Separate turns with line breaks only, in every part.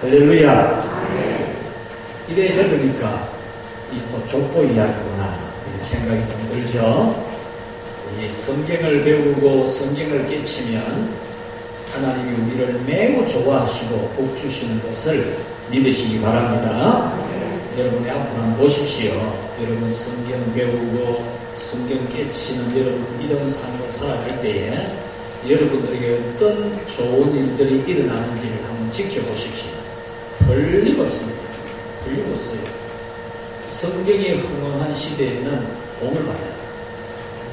할렐루야. 이래 읽으니까 이 또 족보 이야기구나 이런 생각이 좀 들죠. 이 성경을 배우고 성경을 깨치면 하나님이 우리를 매우 좋아하시고 복 주시는 것을 믿으시기 바랍니다. 여러분이 앞으로 한번 보십시오. 여러분 성경 배우고 성경 깨치는 여러분 이런 삶을 살아갈 때에 여러분들에게 어떤 좋은 일들이 일어나는지를 한번 지켜보십시오. 틀림없습니다. 틀림없어요. 성경이 흥황한 시대에는 복을 받아요.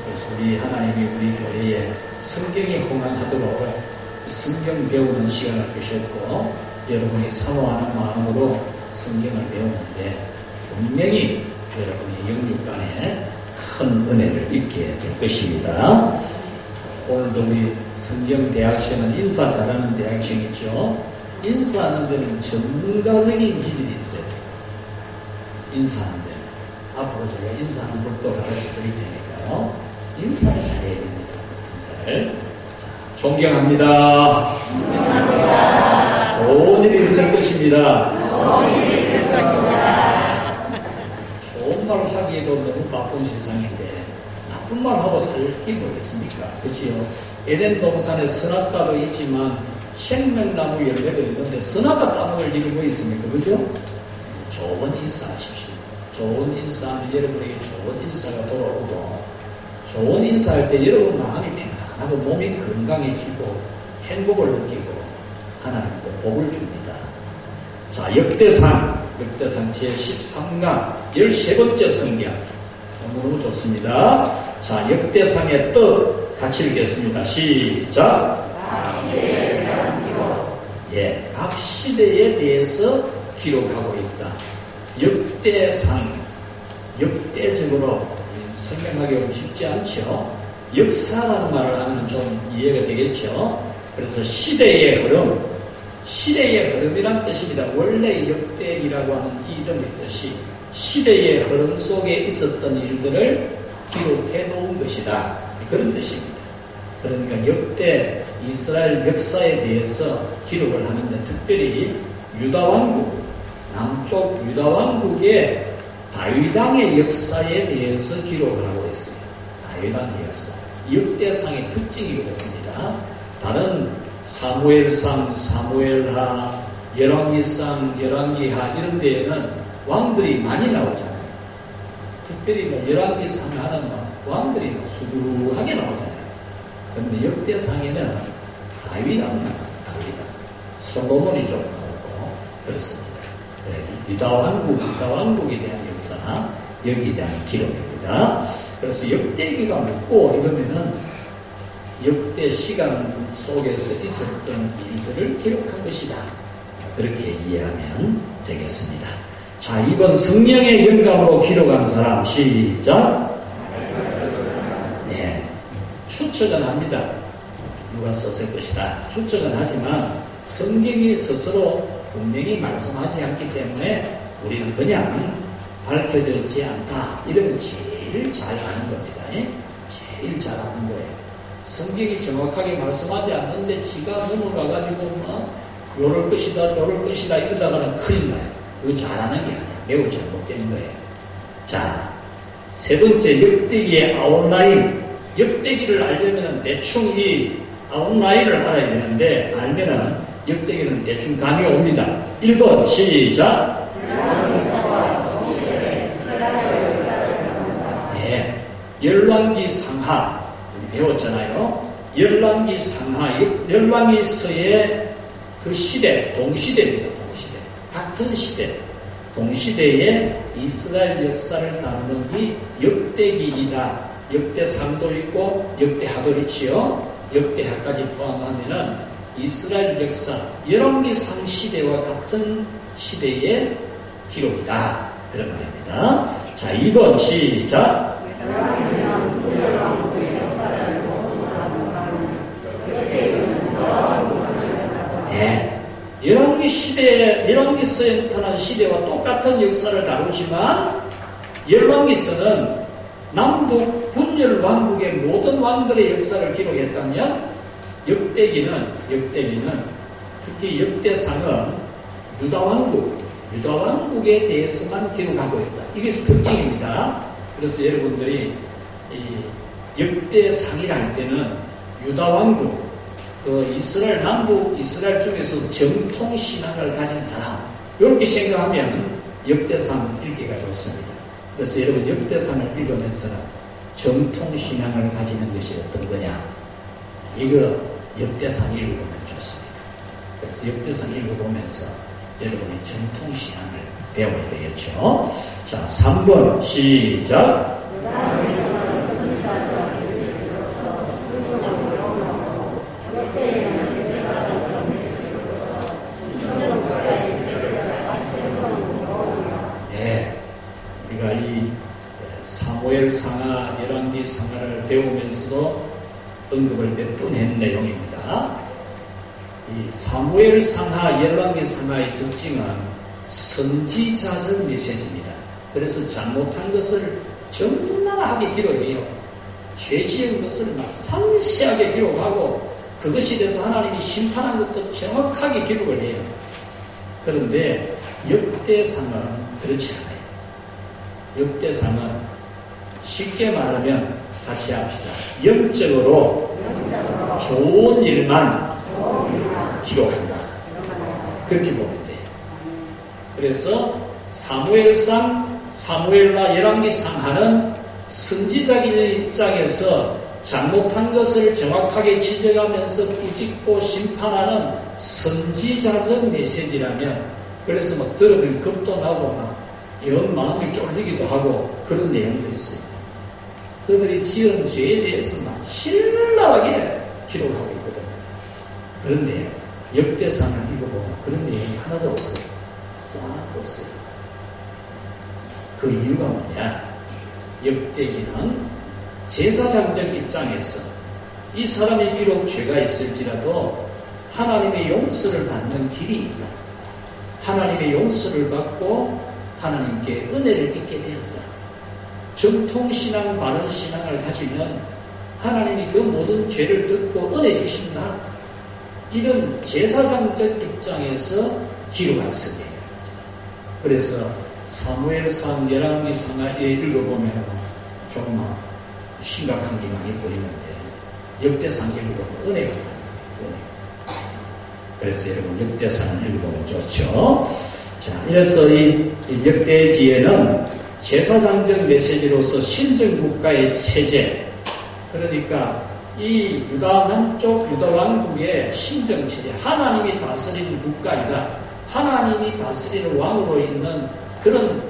그래서 우리 하나님이 우리 교회에 성경이 흥황하도록 성경 배우는 시간을 주셨고 여러분이 사모하는 마음으로 성경을 배우는데 분명히 여러분이 영육간에 큰 은혜를 입게 될 것입니다. 오늘도 우리 성경대학생은 인사 잘하는 대학생이죠. 인사하는 데는 전문가적인 기질이 있어요. 인사하는 데는. 앞으로 제가 인사하는 법도 가르쳐 드릴 테니까요. 인사를 잘해야 됩니다. 인사를. 자, 존경합니다. 존경합니다. 좋은 일이 있을 것입니다. 좋은 일이 있을 것입니다. 좋은 말 하기에도 너무 바쁜 세상인데 나쁜 말 하고 살 기회가 있습니까? 그렇지요? 에덴 동산에 선악과도 있지만 생명나무 열매도 있는데 선악과 따먹을 일이 뭐 있습니까? 그죠? 좋은 인사하십시오. 좋은 인사하면 여러분에게 좋은 인사가 돌아오고 좋은 인사할 때 여러분 마음이 편안하고 몸이 건강해지고 행복을 느끼고 하나님도 복을 줍니다. 자, 역대상 제13강 13번째 성경 너무너무 좋습니다. 자, 역대상의 뜻 같이 읽겠습니다. 시작. 각 시대에 대한 기록. 예, 각 시대에 대해서 기록하고 있다. 역대상, 역대적으로 설명하기 쉽지 않죠. 역사라는 말을 하면 좀 이해가 되겠죠. 그래서 시대의 흐름, 시대의 흐름이란 뜻입니다. 원래 역대이라고 하는 이름의 뜻이 시대의 흐름 속에 있었던 일들을 기록해 놓은 것이다. 그런 뜻입니다. 그러니까 역대 이스라엘 역사에 대해서 기록을 하는데 특별히 유다왕국, 남쪽 유다왕국의 다윗왕의 역사에 대해서 기록을 하고 있습니다. 다윗왕의 역사. 역대상의 특징이 그렇습니다. 다른 사무엘상, 사무엘하, 열왕기상, 열왕기하 이런 데에는 왕들이 많이 나오잖아요. 특별히 뭐 열왕기상 하는 왕들이 수두룩하게 나오잖아요. 그런데 역대상에는 다윗왕만 나옵니다. 솔로몬이 좀 나오고 그렇습니다. 네, 유다왕국에 대한 역사, 여기에 대한 기록입니다. 그래서 역대기가 묻고 이러면은 역대 시간 속에서 있었던 일들을 기록한 것이다. 그렇게 이해하면 되겠습니다. 자, 이번 성령의 영감으로 기록한 사람 시작. 네, 추측은 합니다. 누가 썼을 것이다. 추측은 하지만 성경이 스스로 분명히 말씀하지 않기 때문에 우리는 그냥 밝혀져 있지 않다. 이러면 제일 잘 아는 겁니다. 제일 잘 아는 거예요. 성경이 정확하게 말씀하지 않는데 지가 넘어가가지고 뭐 요럴 것이다 저럴 것이다 이러다가는 큰일 나요. 그거 잘하는 게 아니야. 매우 잘못된 거예요. 자, 세 번째 역대기의 아웃라인. 역대기를 알려면 대충 이 아웃라인을 알아야 되는데 알면은 역대기는 대충 감이 옵니다. 1번 시작. 네, 열왕기 상하 우리 배웠잖아요. 열왕기 상하, 열왕기서의 그 시대, 동시대입니다. 동시대. 같은 시대, 동시대에 이스라엘 역사를 다루는 이 역대기이다. 역대상도 있고 역대하도 있지요. 역대하까지 포함하면은 이스라엘 역사, 열왕기상 시대와 같은 시대의 기록이다. 그런 말입니다. 자, 2번 시작. 네, 열왕기 시대에, 열왕기서에 나타난 시대와 똑같은 역사를 다루지만 열왕기서는 남북 분열 왕국의 모든 왕들의 역사를 기록했다면 역대기는 특히 역대상은 유다왕국에 대해서만 기록하고 있다. 이게 특징입니다. 그래서 여러분들이 이 역대상이라 할 때는 유다왕국, 그 이스라엘 남북 이스라엘 중에서 정통 신앙을 가진 사람, 이렇게 생각하면 역대상 읽기가 좋습니다. 그래서 여러분 역대상을 읽으면서는 정통 신앙을 가지는 것이 어떤 거냐, 이거 역대상 읽어보면 좋습니다. 그래서 역대상 읽어보면서 여러분이 정통 신앙을 배워야 되겠죠. 자, 3번 시작. 우리가 이 사무엘 상하, 열왕기 상하를 배우면서도 언급을 몇 번 한 내용입니다. 이 사무엘 상하, 열왕기 상하의 특징은 선지자적 메시지입니다. 그래서 잘못한 것을 적나라하게 기록해요. 죄 지은 것을 막 상세하게 기록하고 그것에 대해서 하나님이 심판한 것도 정확하게 기록을 해요. 그런데 역대상은 그렇지 않아요. 역대상은 쉽게 말하면 같이 합시다. 영적으로 좋은 일만 기록한다. 그렇게 보면 돼요. 그래서 사무엘상, 사무엘나 열왕기상 하는 선지자의 입장에서 잘못한 것을 정확하게 지적하면서 꾸짖고 심판하는 선지자적 메시지라면, 그래서 막 들으면 겁도 나고 막 영 마음이 쫄리기도 하고 그런 내용도 있어요. 그들이 지은 죄에 대해서 막 신랄하게 기록하고 있거든요. 그런데 역대상을 읽어보면 그런 내용이 하나도 없어요. 싹 없어요. 그 이유가 뭐냐? 역대기는 제사장적 입장에서 이 사람이 비록 죄가 있을지라도 하나님의 용서를 받는 길이 있다. 하나님의 용서를 받고 하나님께 은혜를 입게 되었다. 정통신앙, 바른신앙을 가지면 하나님이 그 모든 죄를 듣고 은혜 주신다. 이런 제사장적 입장에서 기록한 성경이에요. 그래서 사무엘상, 열왕기상을 읽어보면 좀 심각한 게 많이 보이는데 역대상 읽어보면 은혜가 많아요. 그래서 여러분 역대상을 읽어보면 좋죠. 자, 이래서 이 역대기에는 제사장적 메시지로서 신정국가의 체제, 그러니까 이 유다 남쪽 유다 왕국의 신정체제, 하나님이 다스리는 국가이다, 하나님이 다스리는 왕으로 있는 그런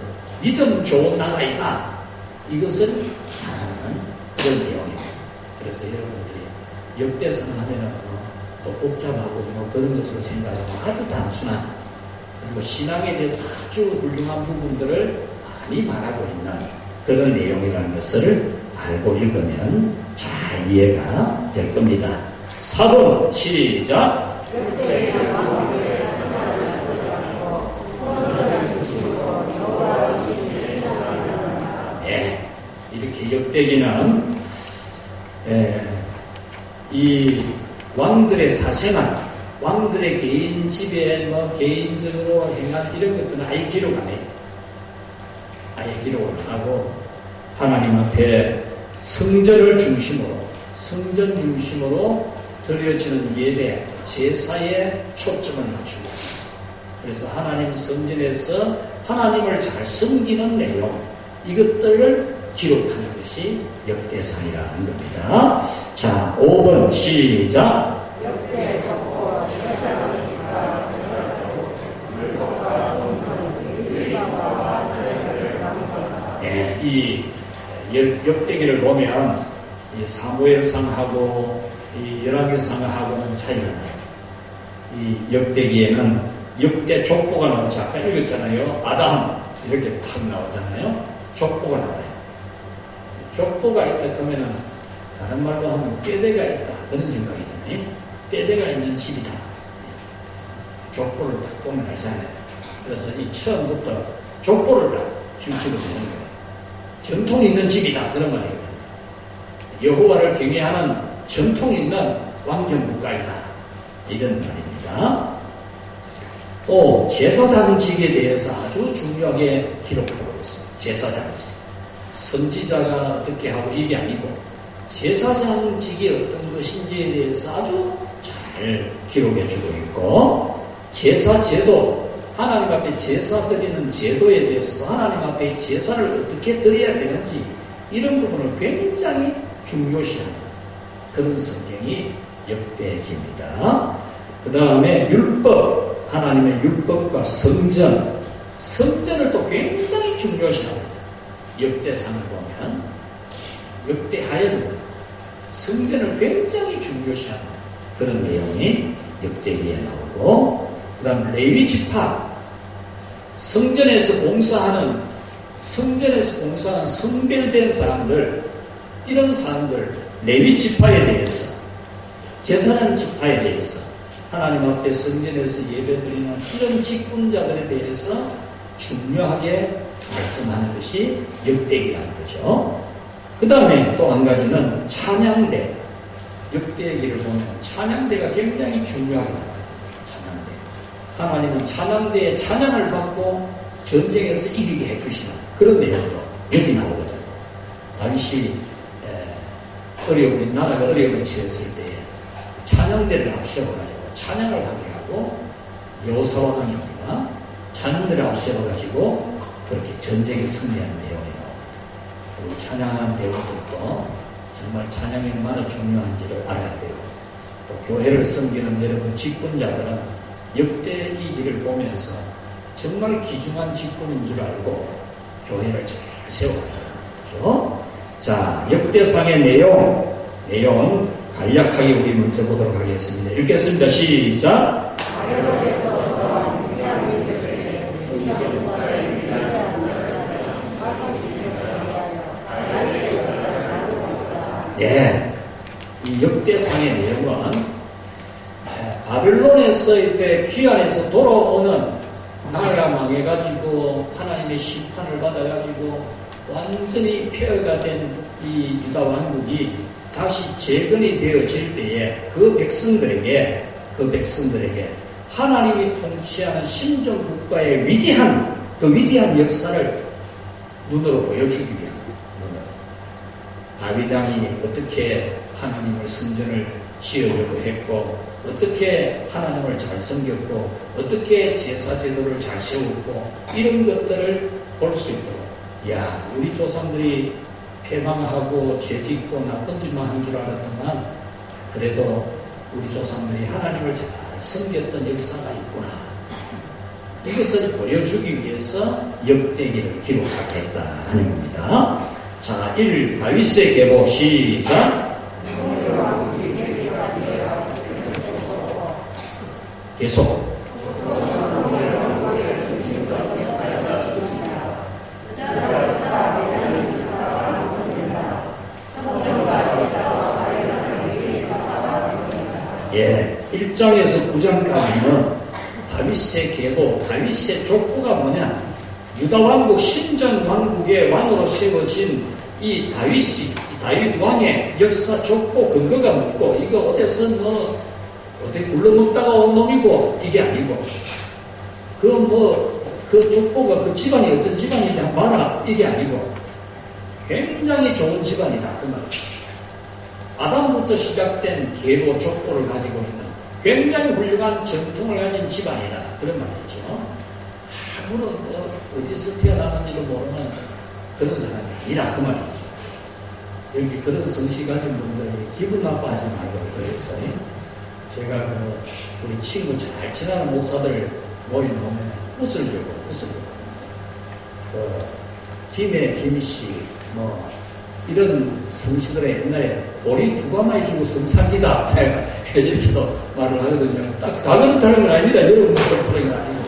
믿음 좋은 나라이다, 이것을 말하는 그런 내용입니다. 그래서 여러분들이 역대상 하면은 또 복잡하고 뭐 그런 것으로 생각하고 아주 단순한, 그리고 신앙에 대해서 아주 훌륭한 부분들을 많이 말하고 있는 그런 내용이라는 것을 알고 읽으면 잘 이해가 될 겁니다. 4번 시작. 네, 이렇게 역대기는 이 왕들의 사생활, 왕들의 개인 지배, 개인적으로 행한 이런 것들은 아예 기록 안 해요. 아예 기록을 안 하고 하나님 앞에 성전 중심으로 드려지는 예배, 제사에 초점을 맞추고 있습니다. 그래서 하나님 성전에서 하나님을 잘 섬기는 내용, 이것들을 기록하는 것이 역대상이라는 겁니다. 자, 5번 시작. 이 역대기를 보면 이 사무엘상하고 이 열왕기상하고는 차이가 나요. 이 역대기에는 역대 족보가 나오죠. 아까 읽었잖아요. 아담 이렇게 탁 나오잖아요. 족보가 나와요. 족보가 있다 그러면은 다른 말로 하면 뼈대가 있다 그런 생각이잖아요. 뼈대가 있는 집이다. 족보를 딱 보면 알잖아요. 그래서 이 처음부터 족보를 딱 주치고 되는 거예요. 전통 있는 집이다 그런 말이거든요. 여호와를 경외하는 전통 있는 왕정 국가이다 이런 말입니다. 또 제사장직에 대해서 아주 중요하게 기록하고 있습니다. 제사장직. 선지자가 어떻게 하고 이게 아니고 제사장직이 어떤 것인지에 대해서 아주 잘 기록해 주고 있고, 제사제도, 하나님 앞에 제사 드리는 제도에 대해서 하나님 앞에 제사를 어떻게 드려야 되는지 이런 부분을 굉장히 중요시하는 그런 성경이 역대기입니다. 그 다음에 율법, 하나님의 율법과 성전, 성전을 또 굉장히 중요시합니다. 역대상을 보면 역대하여도 성전을 굉장히 중요시하는 그런 내용이 역대기에 나오고, 그 다음 레위 지파, 성전에서 봉사하는 성별된 사람들, 이런 사람들, 레위 지파에 대해서, 제사장 지파에 대해서, 하나님 앞에 성전에서 예배드리는 이런 직분자들에 대해서 중요하게 말씀하는 것이 역대기라는 거죠. 그 다음에 또 한 가지는 찬양대. 역대기를 보면 찬양대가 굉장히 중요하게 나와요. 찬양대. 하나님은 찬양대의 찬양을 받고 전쟁에서 이기게 해주시는 그런 내용도 여기 나오거든요. 다윗이 나라가 어려움에 처했을 때 찬양대를 앞세워가지고 찬양을 하게 하고, 여호사왕입니다. 찬양대를 앞세워가지고 그렇게 전쟁에 승리하는 내용이 나옵니다. 우리 찬양하는 대우들도 정말 찬양이 얼마나 중요한지를 알아야 돼요. 또 교회를 섬기는 여러분 직분자들은 역대기를 보면서 정말 귀중한 직분인 줄 알고 교회를 잘 세워가야 되죠. 자, 역대상의 내용 간략하게 우리 먼저 보도록 하겠습니다. 읽겠습니다. 시작. 예, 이 역대상의 내용은 바벨론에서 이때 귀환해서 돌아오는, 나라가 망해가지고 하나님의 심판을 받아가지고 완전히 폐허가 된 이 유다 왕국이 다시 재건이 되어질 때에 그 백성들에게 하나님이 통치하는 신정 국가의 위대한 역사를 눈으로 보여주기 위한, 다윗 왕이 어떻게 하나님의 성전을 지으려고 했고, 어떻게 하나님을 잘 섬겼고, 어떻게 제사 제도를 잘 세웠고, 이런 것들을 볼 수 있도록, 야, 우리 조상들이 패망하고 죄짓고 나쁜 짓만 한 줄 알았더만 그래도 우리 조상들이 하나님을 잘 섬겼던 역사가 있구나, 이것을 보여주기 위해서 역대기를 기록하겠다 하는 겁니다. 자, 1. 다윗의 계보. 시작. 계속. 예, 1장에서 9장까지는 다윗의 계보, 다윗의 족보가 뭐냐? 유다 왕국, 신전 왕국의 왕으로 세워진 이 다윗 왕의 역사 족보 근거가 묻고, 이거 어디서 어디 굴러먹다가 온 놈이고, 이게 아니고, 그 족보가 그 집안이 어떤 집안인지 한번 봐라, 이게 아니고, 굉장히 좋은 집안이다, 그 말이죠. 아담부터 시작된 계보 족보를 가지고 있는 굉장히 훌륭한 전통을 가진 집안이다, 그런 말이죠. 아무런 어디서 태어나는지도 모르는 그런 사람이 아니라, 그 말이죠. 여기 그런 성씨 가진 분들이 기분 나빠하지 말고, 더해서 제가 우리 친구 잘 지나는 목사들 모여놓으면 웃으려고. 김씨, 이런 성씨들의 옛날에 우리 누가 많이 주고 성상이다 이렇게도 말을 하거든요. 딱 다 그렇다는 건 아닙니다. 여러분 그런 건 아니고,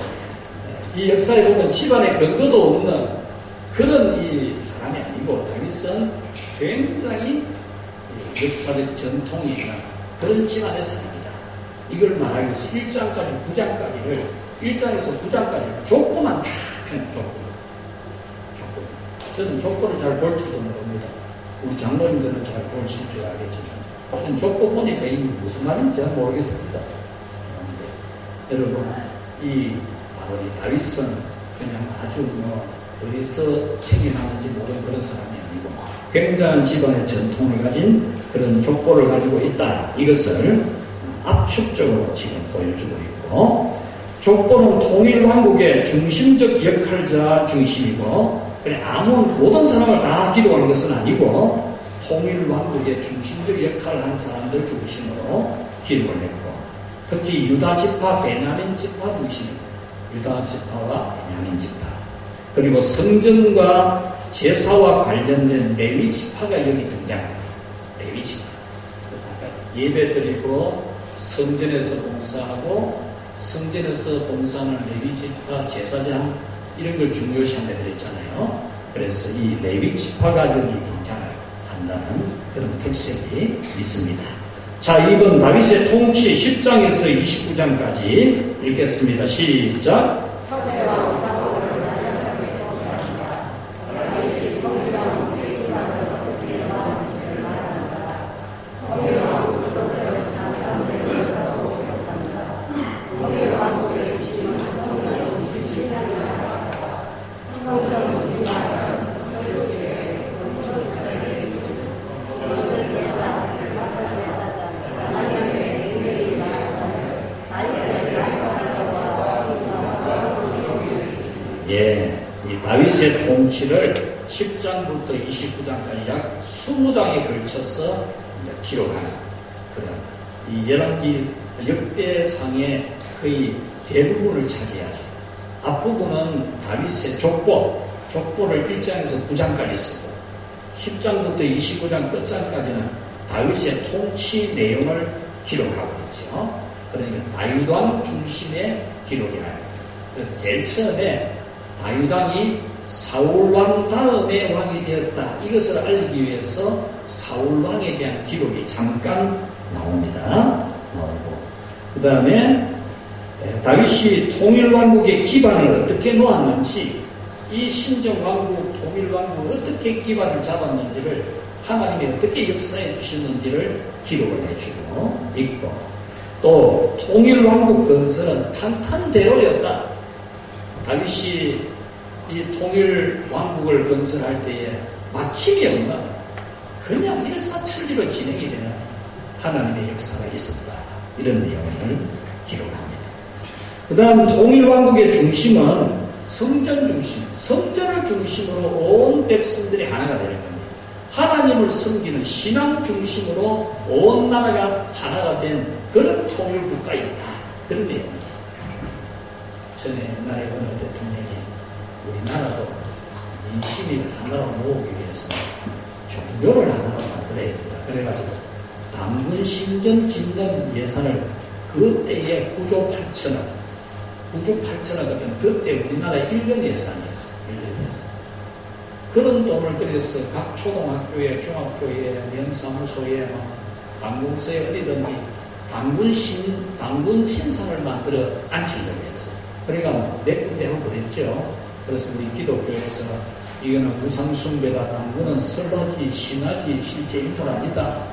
이 역사에 보면 집안에 근거도 없는 그런 이 사람이 아니고, 다윗은 굉장히 역사적 전통이 있는 그런 집안의 사람이다, 이걸 말하기 위해서 1장까지 9장까지를 1장에서 9장까지 족보만 쫙 펴는 족보. 저는 족보를 잘 볼지도 모릅니다. 우리 장로님들은 잘 보실 줄 알겠지만, 저는 족보 보니까 이게 무슨 말인지 잘 모르겠습니다. 여러분, 바로 이 다윗은 그냥 아주 어디서 생겨나는지 모르는 그런 사람이 아니고 굉장한 집안의 전통을 가진 그런 족보를 가지고 있다. 이것을 압축적으로 지금 보여주고 있고, 족보는 통일왕국의 중심적 역할자 중심이고, 그냥 모든 사람을 다 기록하는 것은 아니고 통일왕국의 중심적 역할을 한 사람들 중심으로 기록을 했고, 특히 유다 지파, 베냐민 지파 중심이고, 유다 지파와 베냐민 지파, 그리고 성전과 제사와 관련된 레위 지파가 여기 등장합니다. 레위 지파. 그래서 아까 예배 드리고 성전에서 봉사하고 성전에서 봉사하는 레위 지파, 제사장 이런 걸 중요시한다 그랬잖아요. 그래서 이 레위 지파가 여기 등장을 한다는 그런 특색이 있습니다. 자, 이번 다윗의 통치 10장에서 29장까지 읽겠습니다. 시작. 다윗의 통치를 10장부터 29장까지 약 20장에 걸쳐서 이제 기록하는 그런 이 열왕기 역대상의 거의 대부분을 차지하죠. 앞부분은 다윗의 족보를 1장에서 9장까지 쓰고 10장부터 29장 끝장까지는 다윗의 통치 내용을 기록하고 있죠. 그러니까 다윗왕 중심의 기록이라는 거예요. 그래서 제일 처음에 다윗왕이 사울왕 다음에 왕이 되었다. 이것을 알리기 위해서 사울왕에 대한 기록이 잠깐 나옵니다. 그 다음에 다윗이 통일왕국의 기반을 어떻게 놓았는지, 이 신정왕국, 통일왕국 어떻게 기반을 잡았는지를, 하나님이 어떻게 역사해 주셨는지를 기록을 해주고 있고, 또 통일왕국 건설은 탄탄대로였다. 다윗이 이 통일왕국을 건설할 때에 막힘이 없나, 그냥 일사천리로 진행이 되는 하나님의 역사가 있었다. 이런 내용을 기록합니다. 그 다음 통일왕국의 중심은 성전 중심, 성전을 중심으로 온 백성들이 하나가 되는 겁니다. 하나님을 섬기는 신앙 중심으로 온 나라가 하나가 된 그런 통일국가였다. 그런 내용입니다. 전에 옛날에 어느 대통령이 우리나라도 민심을 하나로 모으기 위해서 종교를 하나로 만들어야 된다. 그래가지고 단군 신전 짓는 예산을 그때에 9조 8천억 같은 그때 우리나라 1년 예산이었어요. 1년 예산. 그런 돈을 들여서 각 초등학교에, 중학교에, 면사무소에, 관공서에 어디든지 단군 신상을 만들어 앉히려고 했어요. 그러니까 몇 군데 하고 그랬죠. 그래서 우리 기독교에서 이거는 우상숭배다, 당구는 설화지, 신화지, 실제 인물 아니다.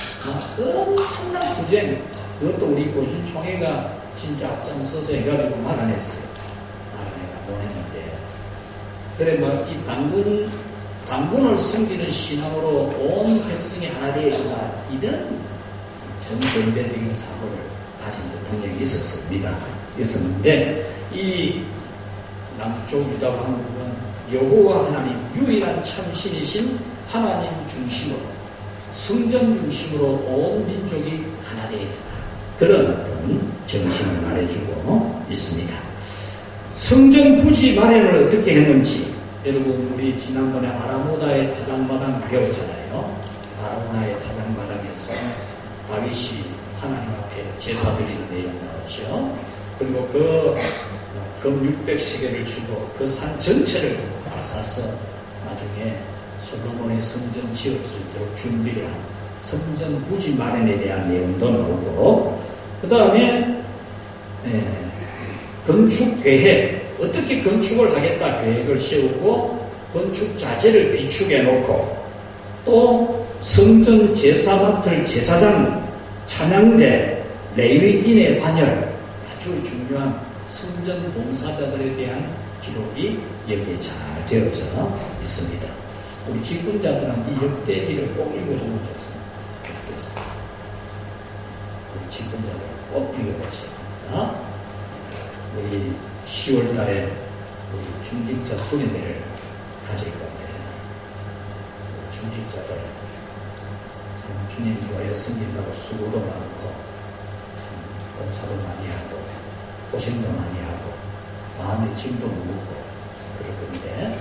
엄청난 투쟁, 그것도 우리 고신총회가 진짜 앞장서서 해가지고 막아냈어요. 막아내가 보냈는데, 그래, 당군을 섬기는 신앙으로 온 백성이 하나 되어야 된다. 이런 전근대적인 사고를 가진 대통령이 있었는데, 이 남쪽 유다 왕국은 여호와 하나님 유일한 참신이신 하나님 중심으로, 성전 중심으로 온 민족이 하나 되어야 된다. 그런 어떤 정신을 말해주고 있습니다. 성전 부지 마련을 어떻게 했는지, 여러분 우리 지난번에 아라모나의 타작마당 배웠잖아요. 아라모나의 타작마당에서 다윗이 하나님 앞에 제사 드리는 내용 나오죠. 그리고 금 600시계를 주고 그 산 전체를 다 사서 나중에 솔로몬의 성전 지을 수 있도록 준비를 한 성전 부지 마련에 대한 내용도 나오고, 그 다음에 건축 계획, 어떻게 건축을 하겠다 계획을 세우고 건축 자재를 비축해 놓고, 또 성전 제사 맡을 제사장, 찬양대, 레위인의 반열, 아주 중요한 성전 봉사자들에 대한 기록이 여기에 잘 되어져 있습니다. 우리 직분자들은 이 역대기를 꼭 읽어보면 좋습니다. 그래서 우리 직분자들은 꼭 읽어보셔야 됩니다. 우리 10월 달에 우리 중직자 수련회를 가질 건데, 중직자들 주님 교회에 섬긴다고 수고도 많고 봉사도 많이 하고 고생도 많이 하고 마음의 짐도 무겁고 그럴 건데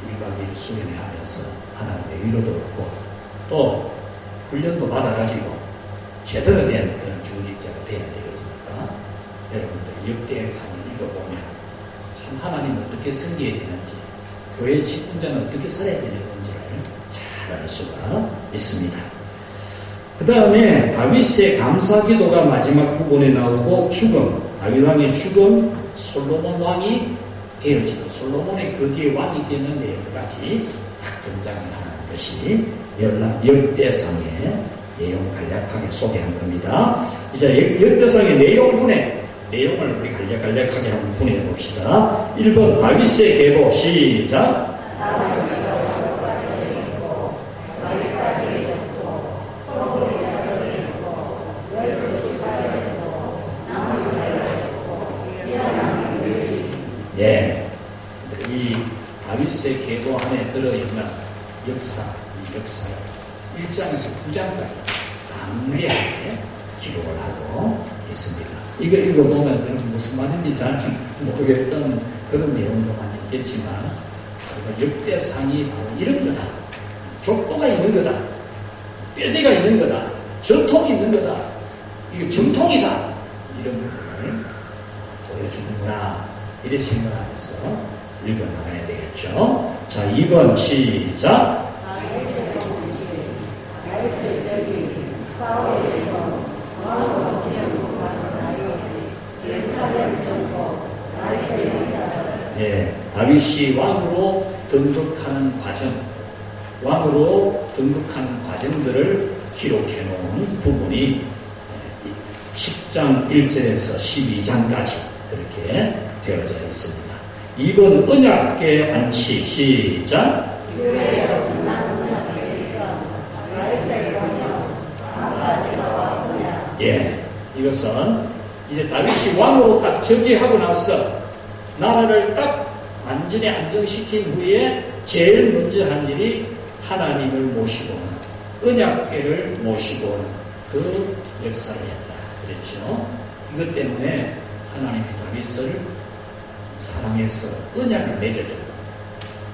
1박 2일 수련회 하면서 하나님의 위로도 얻고 또 훈련도 받아가지고 제대로 된 그런 중직자가 돼야 되겠습니까? 여러분들 역대상을 읽어보면 참 하나님 어떻게 섬겨야 되는지, 교회 직분자는 어떻게 살아야 되는 건지를 잘 알 수가 있습니다. 그 다음에 다윗의 감사기도가 마지막 부분에 나오고 죽음, 다윗 왕의 죽음, 솔로몬 왕이 되어지고 솔로몬의 그 뒤에 왕이 되는 내용까지 딱 등장을 하는 것이 역대상의 내용 간략하게 소개한 겁니다. 이제 역대상의 내용을 우리 간략하게 한번 분해해 봅시다. 1번 다윗의 계보 시작. 예, 이 다윗의 계보 안에 들어있는 역사, 이 역사를 1장에서 9장까지 강렬하게 기록을 하고 있습니다. 이거 읽어보면 무슨 말인지 잘 모르겠던 그런 내용도 많이 있겠지만, 역대상이 바로 이런 거다. 족보가 있는 거다. 뼈대가 있는 거다. 전통이 있는 거다. 이거 정통이다. 이런 것을 보여주는구나. 이렇게 생각하면서 읽어나가야 되겠죠. 자, 2번 시작. 예, 다윗이 왕으로 등극하는 과정들을 기록해 놓은 부분이 10장 1절에서 12장까지 그렇게 되어져 있습니다. 2번 언약궤 안치 시작. 예, 이것은 이제 다윗이 왕으로 딱 즉위하고 나서 나라를 딱 완전히 안정시킨 후에 제일 먼저 한 일이 하나님을 모시고 언약궤를 모시고 그 역사를 했다. 그렇죠? 이것 때문에 하나님이 다윗을 사랑해서 언약을 맺어주고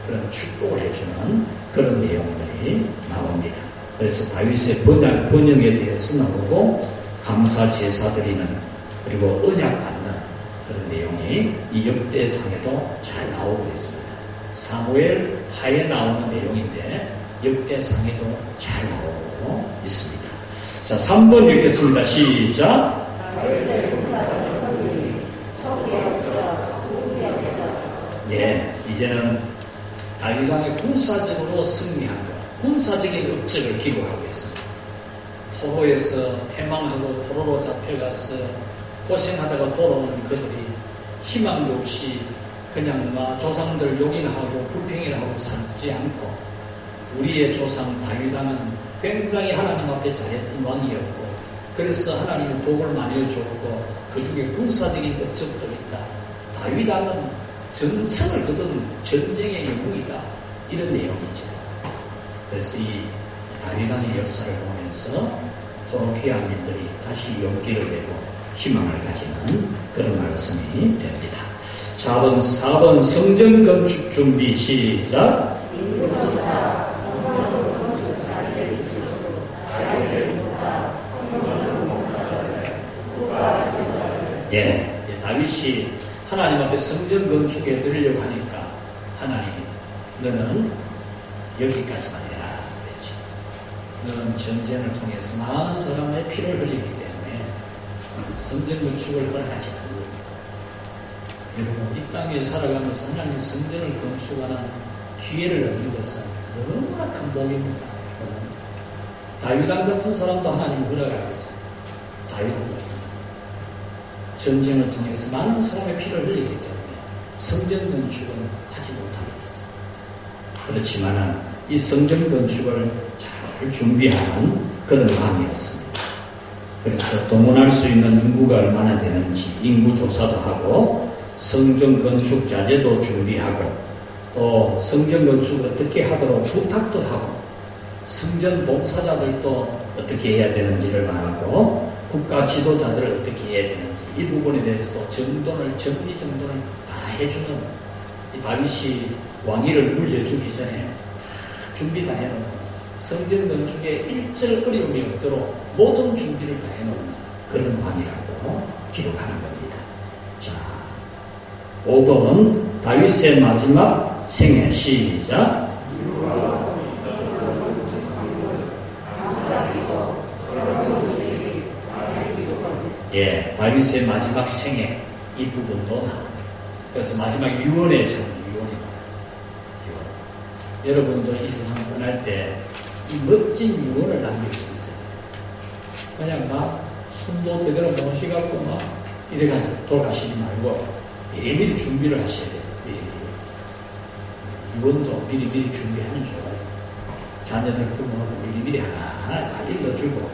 그런 축복을 해주는 그런 내용들이 나옵니다. 그래서 다윗의 번영에 대해서 나오고 감사 제사 드리는 그리고 언약 받는 그런 내용이 이 역대상에도 잘 나오고 있습니다. 사무엘 하에 나오는 내용인데 역대상에도 잘 나오고 있습니다. 자, 3번 읽겠습니다. 시작. 예, 이제는 다윗 왕의 군사적으로 승리한 것, 군사적인 업적을 기록하고 있습니다. 포로에서 패망하고 포로로 잡혀가서 고생하다가 돌아오는 그들이 희망도 없이 그냥 조상들 용인하고 불평일하고 살지 않고 우리의 조상 다윗 왕은 굉장히 하나님 앞에 잘했던 왕이었고 그래서 하나님이 복을 많이 줬고 그 중에 군사적인 업적도 있다. 다윗 왕은 전성을 거둔 전쟁의 영웅이다. 이런 내용이죠. 그래서 이 다윗 왕의 역사를 보면서 포로 피난민들이 다시 용기를 내고 희망을 가지는 그런 말씀이 됩니다. 4번 성전 건축 준비 시작. 예, 다윗이 하나님 앞에 성전 건축해 드리려고 하니까 하나님이 너는 여기까지만 해라 그랬지. 너는 전쟁을 통해서 많은 사람의 피를 흘리기 때문에 성전 건축을 허락하지 않고 여러분 이 땅에 살아가면서 하나님 성전을 건축하는 기회를 얻는 것은 너무나 큰 복입니다. 다윗 왕 같은 사람도 하나님 허락하겠어요. 다윗 왕 같은 사람 전쟁을 통해서 많은 사람의 피를 흘렸기 때문에 성전 건축은 하지 못하겠어. 그렇지만 이 성전 건축을 잘 준비한 그런 마음이었습니다. 그래서 동원할 수 있는 인구가 얼마나 되는지 인구 조사도 하고 성전 건축 자재도 준비하고 또 성전 건축 어떻게 하도록 부탁도 하고 성전 봉사자들도 어떻게 해야 되는지를 말하고 국가 지도자들을 어떻게 해야 되는지 이 부분에 대해서도 정돈을 다 해주는 이 다윗이 왕위를 물려주기 전에 다 준비 다 해놓은 성전 건축에 일절 어려움이 없도록 모든 준비를 다 해놓은 그런 왕이라고 기록하는 겁니다. 자, 5번 다윗의 마지막 생애 시작. 예, 다윗의 마지막 생애 이 부분도 나옵니다. 그래서 마지막 유언의 전 유언이 나옵니다. 유언. 여러분도 이 세상 떠날 때 이 멋진 유언을 남길 수 있어요. 그냥 막 숨도 제대로 못 쉬갖고 막 이래가지고 돌아가시지 말고 미리미리 준비를 하셔야 돼요. 미리미리. 유언도 미리미리 준비하면 좋아요. 자녀들 부모하고 미리미리 하나하나 다 읽어주고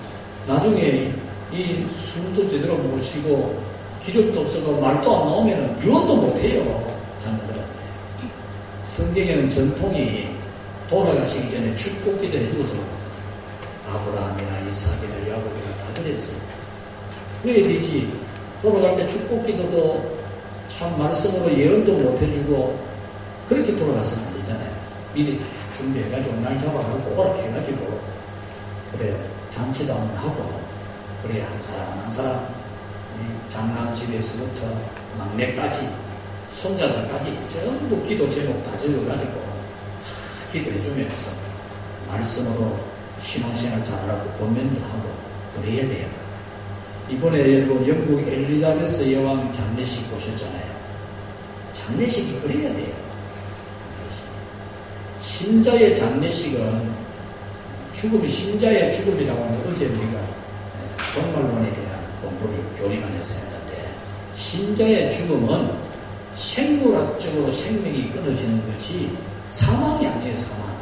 나중에 이 숨도 제대로 못 쉬고 기력도 없어서 말도 안 나오면 유언도 못해요. 자녀들한테. 성경에는 전통이 돌아가시기 전에 축복기도 해주고 들어갑니다. 아브라함이나 이삭이나 야곱이나 다 그랬어요. 왜 되지? 돌아갈 때 축복기도도 참 말씀으로 예언도 못 해주고 그렇게 돌아가서는 안 되잖아요. 미리 다 준비해가지고 날 잡아가지고 오락해가지고 그래 잔치도 한번 하고 그래 한 사람 한 사람 장남 집에서부터 막내까지 손자들까지 전부 기도 제목 다 적어가지고 기도해주면서 말씀으로 신앙생활 잘하라고 권면도 하고 그래야 돼요. 이번에 여러분 영국 엘리자베스 여왕 장례식 보셨잖아요. 장례식이 그래야 돼요. 신자의 장례식은 죽음이 신자의 죽음이라고 하면 어제 우리가 종말론에 대한 공부를 교리만 해서 했는데 신자의 죽음은 생물학적으로 생명이 끊어지는 것이 사망이 아니에요. 사망.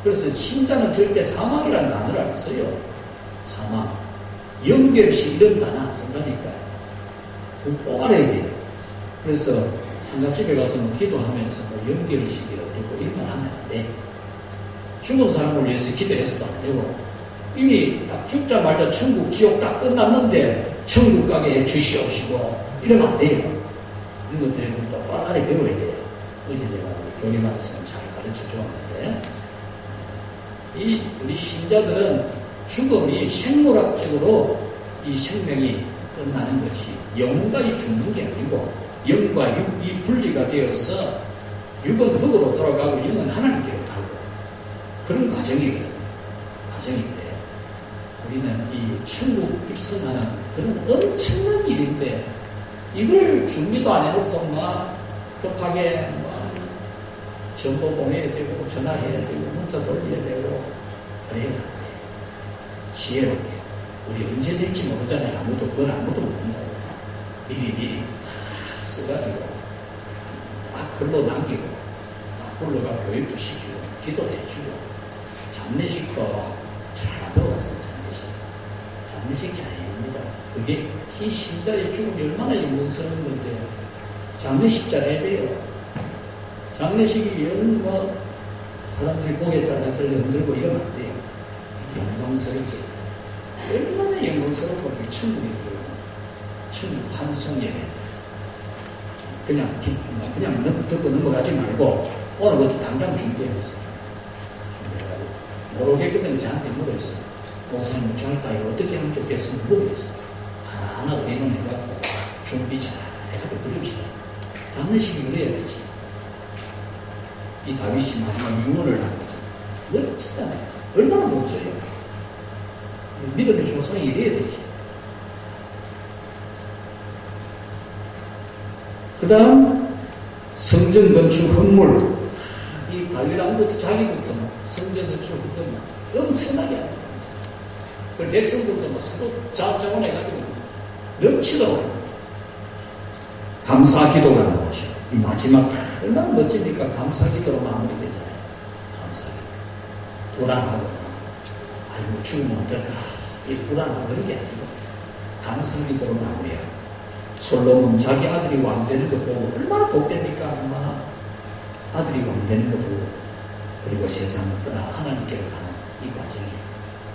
그래서 신자는 절대 사망이라는 단어를 안 써요. 사망. 연결식 이런 단어 안 쓴다니까요. 그거 꼭 알아야 돼요. 그래서 상가집에 가서 뭐 기도하면서 뭐 연결식이 어떻고 이런 말 하면 안 돼. 죽은 사람을 위해서 기도해서도 안 되고 이미 딱 죽자마자 천국 지옥 딱 끝났는데 천국 가게 해 주시옵시고 이러면 안 돼요. 이런 것들을 똑바로 안에 배워야 돼요. 어제 내가 교리만에서는 잘 가르쳐 주었는데 이 우리 신자들은 죽음이 생물학적으로 이 생명이 끝나는 것이 영과 이 죽는 게 아니고 영과 육이 분리가 되어서 육은 흙으로 돌아가고 영은 하나님께로 가고 그런 과정이거든요. 과정인데 우리는 이 천국 입성하는 그런 엄청난 일인데 이걸 준비도 안 해놓고 막 급하게 정보 보내야 되고 전화해야 되고 문자 돌려야 되고 그래야 안 돼. 지혜롭게 우리 언제 될지 모르잖아요. 그건 아무도 못한다고. 미리 써가지고 딱 글로 남기고 딱 불러가 교육도 시키고 기도도 해주고 장례식도 잘 들어갔어요. 장례식 잘해야 됩니다. 그게 이 신자의 죽음이 얼마나 영광스러운 건데 장례식 잘해야 돼요. 장례식이 뭐 사람들이 고개 잘라들려 흔들고 이러면 안 돼요. 영광스럽게 얼마나 영광스럽고 천국이 들어요. 천국 환송 예배 그냥 듣고 넘어가지 말고 오늘부터 당장 준비해서 준비해가지고 모르겠거든 저한테 물어있어. 목사님 묵주할까 이거 어떻게 하면 좋겠으면 물어있어. 하나하나 의논해갖고 준비 잘 해가지고 그럽시다. 장례식이 그래야 되지. 이 다윗이 마지막 유언을 남기죠. 멋지잖아요. 얼마나 멋져요. 믿음의 조상이 이래야 되지. 그 다음 성전 건축 헌물. 이 다윗 왕부터 자기부터 성전 건축 헌물 엄청나게 합니다. 그 백성들도 서로 자원해가지고 넘치도록 합니다. 감사 기도가 나오죠. 이 마지막 얼마나 멋집니까? 감사 기도로 마무리되잖아요. 감사 기도. 불안하고 아이고 죽으면 어떨까? 이 불안한 그런 게 아니고 감사 기도로 마무리하고 솔로몬 자기 아들이 왕되는 거 보고 얼마나 복됩니까? 얼마나 아들이 왕되는 거 보고 그리고 세상을 떠나 하나님께로 가는 이 과정이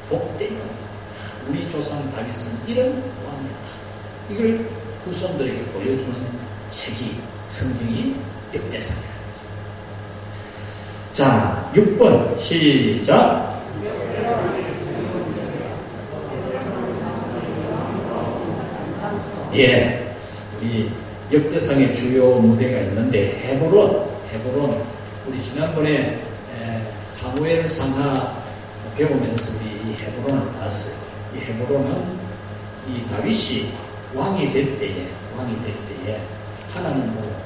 복된 거예요. 우리 조상 다윗은 이런 왕이었다. 이걸 후손들에게 보여주는 책이 성경이 역대상이라는 거죠. 자, 6번 시작. 예, 이 역대상의 주요 무대가 있는데 헤브론 우리 지난번에 사무엘 상하 배우면서 우리 이 헤브론을 봤어요. 이 헤브론은 이 다윗이 왕이 될 때에 하나님 뭐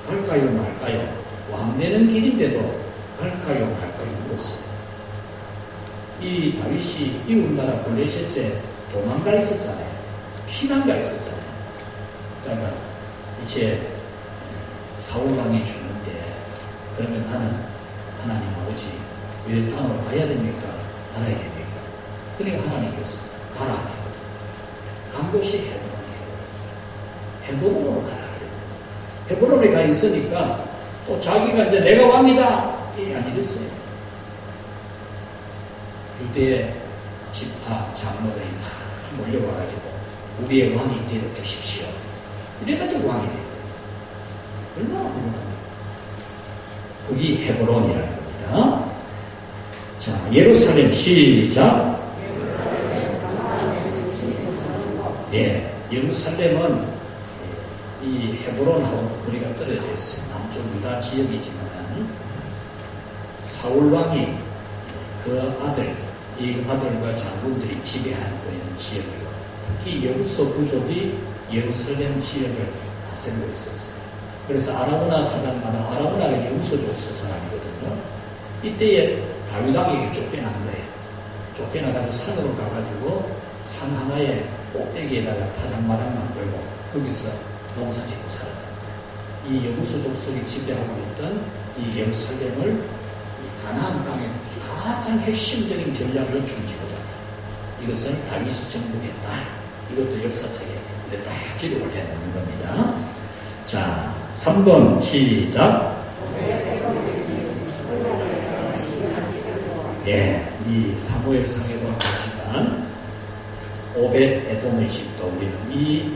갈까요 말까요? 왕 되는 길인데도 갈까요 말까요 물었어요. 이 다윗이 이웃나라 블레셋에 도망가 있었잖아요. 피난가 있었잖아요. 그러니까 이제 사울왕이 죽는데 그러면 나는 하나님 아버지 왜 땅으로 가야 됩니까? 알아야 됩니까? 그러니까 하나님께서 가라 하거든. 간 곳이 헤브론으로 가라 그래요. 헤브론에 가 있으니까 또 자기가 이제 내가 왕이다 이게 아니랬어요. 유대의 지파 장로들이 다 몰려와가지고 우리의 왕이 되어 주십시오. 이래가지고 왕이 되거든. 얼마나 훌륭합니까? 거기 헤브론이라는 겁니다. 자, 예루살렘 시작. 예, 예루살렘은 이 헤브론하고 거리가 떨어져 있어요. 남쪽 유다 지역이지만 사울 왕이 이 아들과 장군들이 지배하고 있는 지역이고 특히 여부서 부족이 예루살렘 지역을 다스리고 있었어요. 그래서 아라우나 타당마다 아라우나가 여부서 족속 사람이거든요. 이때에 다윗 왕에게 쫓겨난 거예요. 쫓겨나가지고 산으로 가가지고 산 하나에 꼭대기에다가 타작마당 만들고 거기서 농사 짓고 살아요. 이 여부서 족속이 지배하고 있던 이 예루살렘을 가나안 땅의 가장 핵심적인 전략을 춤지거든요. 이것을 다윗이 정복했다. 이것도 역사책에 딱 기록을 해놓는 겁니다. 자, 3번 시작. 예, 이 사무엘상에도 보시면 오벳 에돔의 집도 우리는 이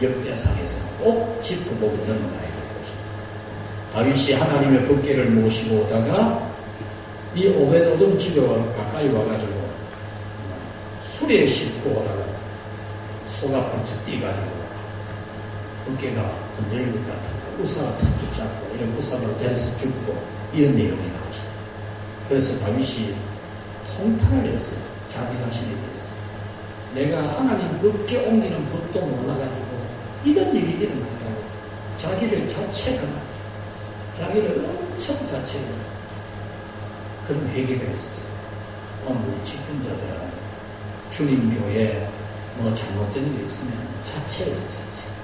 역대상에서 꼭 짚어보고 넘어가야 될 것입니다. 다윗이 하나님의 법궤를 모시고 오다가 이 오벳 에돔 집에 가까이 와가지고 수레에 싣고 오다가 소가 번쩍 뛰어가지고 법궤가 흔들릴 것 같은 우사가 턱 붙잡고 이런 우사로 대서 죽고 이런 내용이 나오죠. 그래서 다윗이 통탄을 했어요. 자기 자신에 대해서. 내가 하나님 법궤 옮기는 법도 몰라가지고 이런 일이 일어난다고 자기를 자책하는, 자기를 엄청 자책하는 그런 회개가 있었죠. 오늘 우리 직분자들은 주님교회 뭐 잘못된 게 있으면 자책을 자책.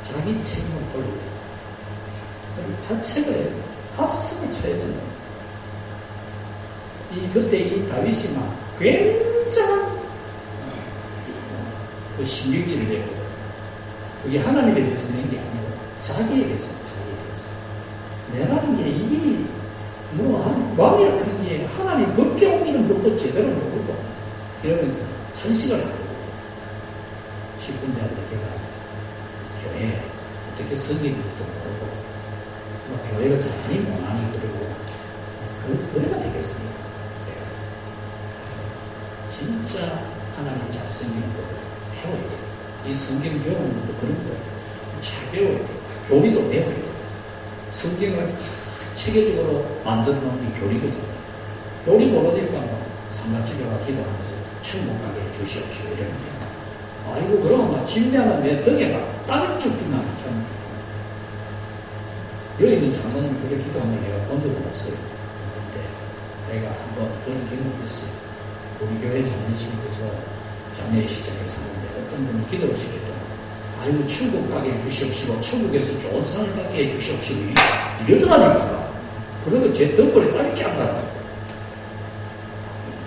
자기 책임을 돌리고 자책을 해요. 가슴을 쳐야 된다. 그때 이 다윗이 막 굉장한 그 신경질을 내고 그게 하나님에 대해서 낸 게 아니고 자기에 대해서 내라는 게 이게 뭐 왕이라 그런 게 하나님 법궤 옮기는 법도 제대로 모르고 이러면서 한시간을 하고 직분자들에게가 교회 어떻게 섬기는지도 모르고 뭐 교회를 잘하니 못하니 그러고 그래가 되겠습니까? 진짜 하나님 잘 섬기는 걸 배워야 돼요. 이 성경 배우는 것도 그런 거예요. 잘 배워야 돼요. 교리도 배워야 돼요. 성경을 체계적으로 만들어 놓은 게 교리거든요. 교리 모르니까 삼각집에 와 기도하면서 천국 가게 해주시옵시오 이러는데 아이고 그러면 진리하는 내 등에 막 땀이 쭉쭉 나면 참 여기 있는 장로님 그렇게 기도하는 걸 내가 본 적은 없어요. 근데 내가 한번 그런 경험이 있어요. 우리 교회 장례식에서 장례식장에 있었는데 어떤 분이 기도를 시켰더니 아이고 천국 가게 해주시옵시고 천국에서 좋은 상을 받게 해주시옵시고 이러더라니까. 그러고 제 덕분에 딸이 짱가.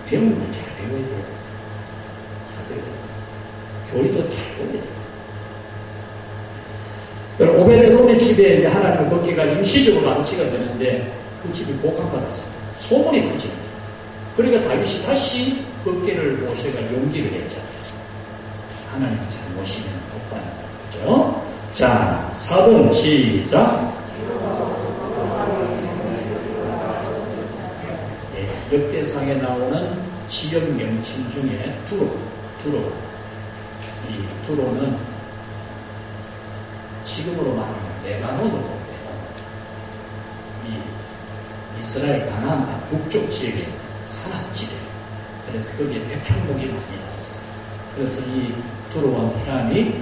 배우는 걸 잘 배워야 돼요. 잘 배워야 돼요. 교리도 잘 배워야 돼요. 여러분, 오베데돔의 집에 이제 하나님의 법궤가 임시적으로 안치가 되는데 그 집이 복함받았어요. 소문이 퍼지는 거예요. 그러니까 다윗이 다시 법궤를 모셔가 용기를 냈잖아요. 하나님 잘 모시면 복받는 거죠. 자, 4번 시작. 네, 역대상에 나오는 지역 명칭 중에 두로. 이 두로는 지금으로 말하면 레바논으로 보고요. 이 이스라엘 가나안 땅 북쪽 지역의 산악지대. 그래서 거기에 백향목이 많이 나왔어요. 그래서 이 두로와 히람이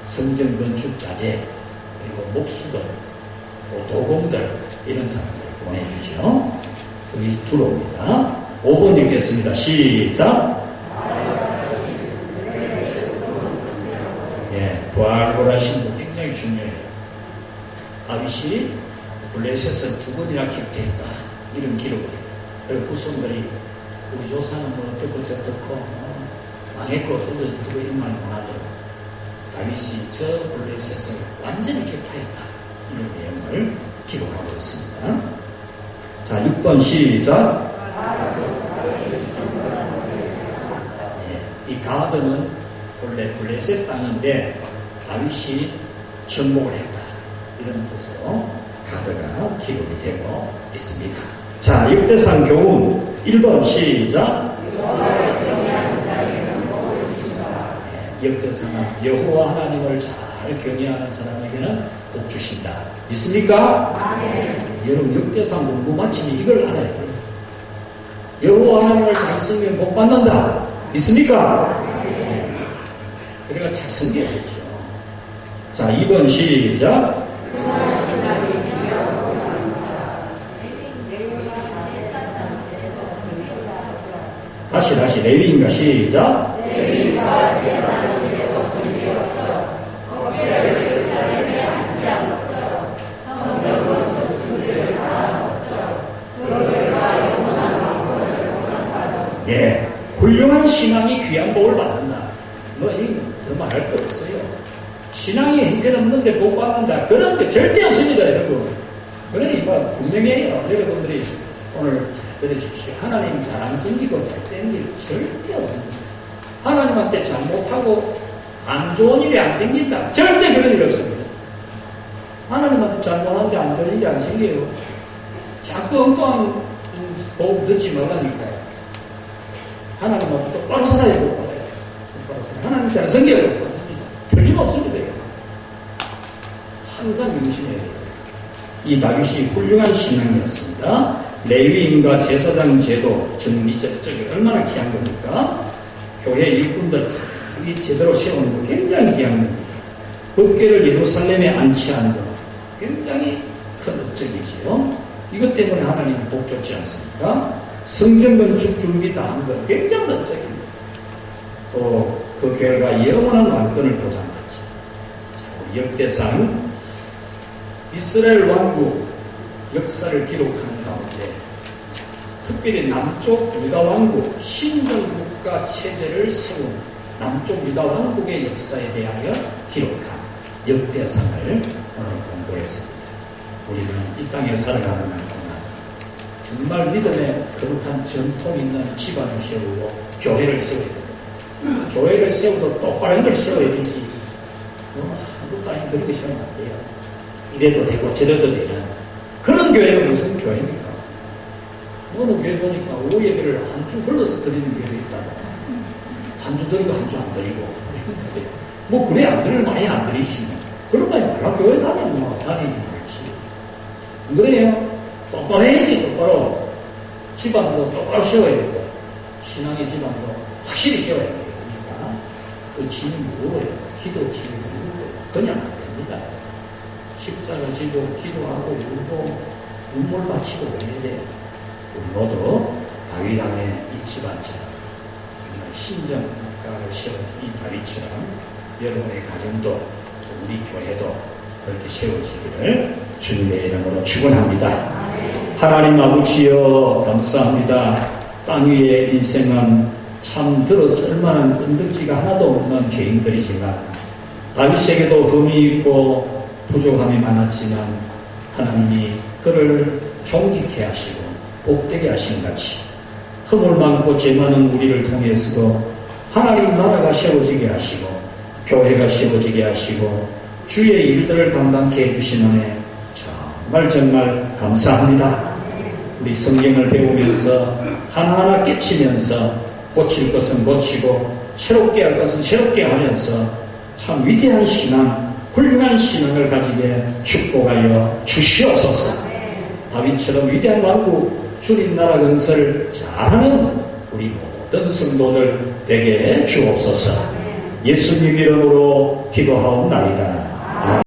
성전 건축 자재, 그리고 목수들, 도공들 이런 사람들 보내주죠. 그게 두로입니다. 5번 읽겠습니다. 시작. 예, 부활보라 신부 굉장히 중요해요. 다윗이 블레셋을 2번이나 격퇴했다. 이런 기록을 해요. 그리고 후손들이 우리 조사는 뭐 어떻고 저떻고 망했고 어떻고 저떻고 이런 말 못하도록 다윗이 저 블레셋을 완전히 격파했다. 이런 내용을 기록하고 있습니다. 자, 6번 시작. 예, 이 가드는 본래 블레셋 땅인데 다윗이 정복을 했다. 이런 뜻으로 가드가 기록이 되고 있습니다. 자, 역대상 교훈 1번 시작. 역대상은 여호와 하나님을 잘 경외하는 사람에게는 복 주신다. 믿습니까? 아멘. 여러분 역대상 공부 마치면 이걸 알아야 돼요. 여호와 하나님을 잘 섬기면 복 받는다. 믿습니까? 아멘. 그러니까 잘 섬겨야겠죠. 자, 2번 시작. 다시 레위인가 시작. 레위인가 제사장 제도 준비없어 법궤를 예루살렘에 안치한 것처럼 성경은 주를 다한 것처럼 그들과 영원한 왕권을 보장받아. 예, 훌륭한 신앙이 귀한 복을 받는다. 뭐 더 말할 거 없어요. 신앙이 형편없는데 복 받는다. 그런 게 절대 없습니다, 여러분. 그러니 뭐 분명해요. 여러분들이 오늘 잘 들으십시오. 하나님 잘 안 섬기고 잘 되는 일 절대 없습니다. 하나님한테 잘못하고 안 좋은 일이 안 생긴다. 절대 그런 일이 없습니다. 하나님한테 잘못하는데 안 좋은 일이 안 생겨요. 자꾸 엉뚱한 복 듣지 말라니까요. 하나님한테 똑바로 살아야 되고 하나님 잘 섬겨야 되고 틀림없습니다. 항상 명심해야 돼요. 이 다윗이 훌륭한 신앙이었습니다. 레위인과 제사장 제도 정리적이 얼마나 귀한 겁니까? 교회 일꾼들 이 제대로 세우는 거 굉장히 귀한 겁니다. 법궤를 예루살렘에 안치하는 것 굉장히 큰 업적이지요. 이것 때문에 하나님이 복 줬지 않습니까? 성전 건축 준비 다 한 것 굉장한 업적입니다. 또 그 결과 영원한 왕권을 보장받죠. 역대상 이스라엘 왕국 역사를 기록하는 가운데 특별히 남쪽 유다 왕국 신정국가 체제를 세운 남쪽 유다 왕국의 역사에 대하여 기록한 역대상을 오늘 공부했습니다. 우리는 이 땅에 살아가는 날 동안 정말 믿음의 거룩한 전통 있는 집안을 세우고 교회를 세워야 됩니다. 교회를 세워도 똑바른 걸 세워야 되지. 아무것도 아닌 그렇게 세우면 안 돼요. 이래도 되고 저래도 되는 그런 교회는 무슨 교회입니까? 어느 교회 보니까 오후 예배를 한 주 흘러서 드리는 교회도 있다고. 한 주 드리고 한 주 안 드리고. 뭐 그래 안 드리면 많이 안 드리시면 그러다 말라 교회 다니면 뭐 다니지 말지. 안 그래요? 똑바로 해야지. 똑바로 집안도 똑바로 세워야 되고 신앙의 집안도 확실히 세워야 되겠습니까? 그 짐이 무거워요. 기도 짐이 무거워요. 그냥 안 됩니다. 십자가 지고 기도하고 울고 눈물 바치고 그래야 돼요. 우리 모두 다윗왕의 이 집안처럼 정말 신정국가를 세운 이 다윗처럼 여러분의 가정도 우리 교회도 그렇게 세워지기를 주님의 이름으로 축원합니다. 하나님 아버지여 감사합니다. 땅 위의 인생은 참 들어 쓸만한 끈덕지가 하나도 없는 죄인들이지만 다윗에게도 흠이 있고 부족함이 많았지만 하나님이 그를 존귀케 하시고 복되게 하신 같이 흠을 많고 죄 많은 우리를 통해서 하나님 나라가 세워지게 하시고 교회가 세워지게 하시고 주의 일들을 감당케 해주시는 정말 감사합니다. 우리 성경을 배우면서 하나하나 깨치면서 고칠 것은 고치고 새롭게 할 것은 새롭게 하면서 참 위대한 신앙, 훌륭한 신앙을 가지게 축복하여 주시옵소서. 다윗처럼 위대한 왕국 주님 나라 건설 잘하는 우리 모든 성도들 되게 주옵소서. 예수님 이름으로 기도하옵나이다.